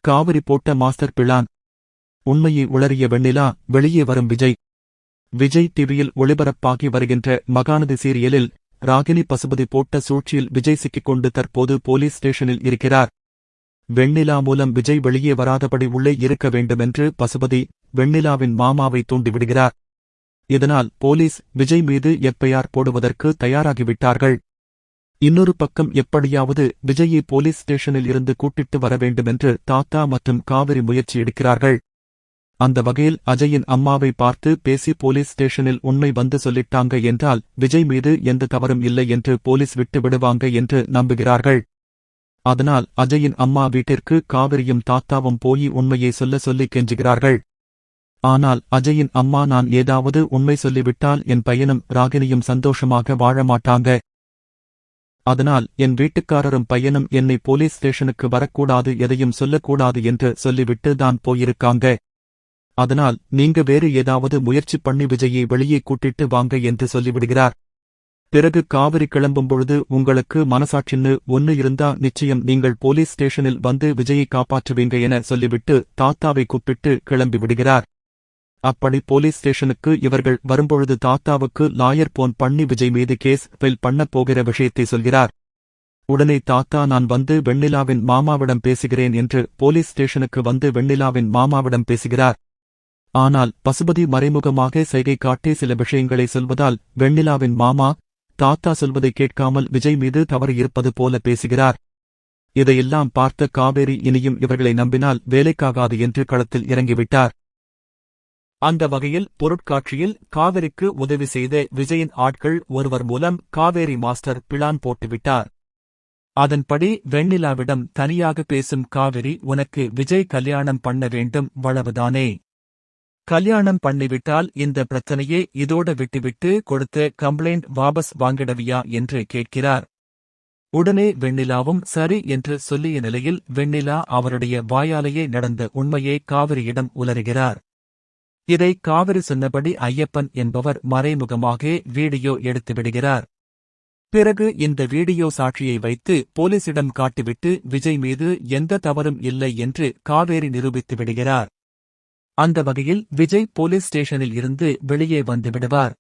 காவிரி போட்ட master plan. உண்மையை உளறிய வெண்ணிலா, வெளியே வரும் விஜய் டிவியில் ஒளிபரப்பாகி வருகின்ற மகாநதி சீரியலில் ராகினி பசுபதி போட்ட சூழ்ச்சியில் விஜய் சிக்கிக்கொண்டு தற்போது போலீஸ் ஸ்டேஷனில் இருக்கிறார். வெண்ணிலா மூலம் விஜய் வெளியே வராதபடி உள்ளே இருக்க வேண்டுமென்று பசுபதி வெண்ணிலாவின் மாமாவை தூண்டிவிடுகிறார். இதனால் போலீஸ் விஜய் மீது எஃப்ஐஆர் போடுவதற்கு தயாராகிவிட்டார்கள். இன்னொரு பக்கம் எப்படியாவது விஜயை போலீஸ் ஸ்டேஷனில் இருந்து கூட்டிட்டு வர வேண்டுமென்று தாத்தா மற்றும் காவிரி முயற்சி எடுக்கிறார்கள். அந்த வகையில் அஜயின் அம்மாவை பார்த்து பேசி போலீஸ் ஸ்டேஷனில் உண்மை வந்து சொல்லிட்டாங்க என்றால் விஜய் மீது எந்த தவறும் இல்லை என்று போலீஸ் விட்டு விடுவாங்க என்று நம்புகிறார்கள். அதனால் அஜயின் அம்மா வீட்டிற்கு காவிரியும் தாத்தாவும் போய் உண்மையை சொல்லி கெஞ்சுகிறார்கள். ஆனால் அஜயின் அம்மா, நான் ஏதாவது உண்மை சொல்லிவிட்டால் என் பையனும் ராகினியும் சந்தோஷமாக வாழ மாட்டாங்க. அதனால் என் வீட்டுக்காரரும் பையனும் என்னை போலீஸ் ஸ்டேஷனுக்கு வரக்கூடாது, எதையும் சொல்லக்கூடாது என்று சொல்லிவிட்டு தான் போயிருக்காங்க. அதனால் நீங்க வேறு ஏதாவது முயற்சி பண்ணி விஜயை வெளியே கூட்டிட்டு வாங்க என்று சொல்லிவிடுகிறார். பிறகு காவிரி கிளம்பும்பொழுது உங்களுக்கு மனசாட்சின்னு ஒன்னு இருந்தா நிச்சயம் நீங்கள் போலீஸ் ஸ்டேஷனில் வந்து விஜயை காப்பாற்றுவீங்க என சொல்லிவிட்டு தாத்தாவை கூப்பிட்டு கிளம்பி விடுகிறார். அப்படி போலீஸ் ஸ்டேஷனுக்கு இவர்கள் வரும்பொழுது தாத்தாவுக்கு லாயர் போன் பண்ணி விஜய் மீது கேஸ் ஃபைல் பண்ணப் போகிற விஷயத்தை சொல்கிறார். உடனே தாத்தா, நான் வந்து வெண்ணிலாவின் மாமாவிடம் பேசுகிறேன் என்று போலீஸ் ஸ்டேஷனுக்கு வந்து வெண்ணிலாவின் மாமாவிடம் பேசுகிறார். ஆனால் பசுபதி மறைமுகமாக சைகை காட்டி சில விஷயங்களை சொல்வதால் வெண்ணிலாவின் மாமா தாத்தா சொல்வதை கேட்காமல் விஜய் மீது தவறு இருப்பது போல பேசுகிறார். இதையெல்லாம் பார்த்த காவேரி இனியும் இவர்களை நம்பினால் வேலைக்காகாது என்று களத்தில் இறங்கிவிட்டார். அந்த வகையில் பொருட்காட்சியில் காவேரிக்கு உதவி செய்த விஜயின் ஆட்கள் ஒருவர் மூலம் காவேரி மாஸ்டர் பிளான் போட்டுவிட்டார். அதன்படி வெண்ணிலாவிடம் தனியாக பேசும் காவேரி, உனக்கு விஜய் கல்யாணம் பண்ண வேண்டும், வளவுதானே? கல்யாணம் பண்ணிவிட்டால் இந்த பிரச்சனையே இதோட விட்டுவிட்டு கொடுத்த கம்ப்ளைண்ட் வாபஸ் வாங்கிடவியா என்று கேட்கிறார். உடனே வெண்ணிலாவும் சரி என்று சொல்லிய நிலையில் வெண்ணிலா அவருடைய வாயாலேயே நடந்த உண்மையை காவிரியிடம் உளறுகிறார். இதை காவிரி சொன்னபடி ஐயப்பன் என்பவர் மறைமுகமாக வீடியோ எடுத்துவிடுகிறார். பிறகு இந்த வீடியோ சாட்சியை வைத்து போலீசிடம் காட்டிவிட்டு விஜய் மீது எந்த தவறும் இல்லை என்று காவேரி நிரூபித்து விடுகிறார். அந்த வகையில் விஜய் போலீஸ் ஸ்டேஷனில் இருந்து வெளியே வந்து விடுவார்.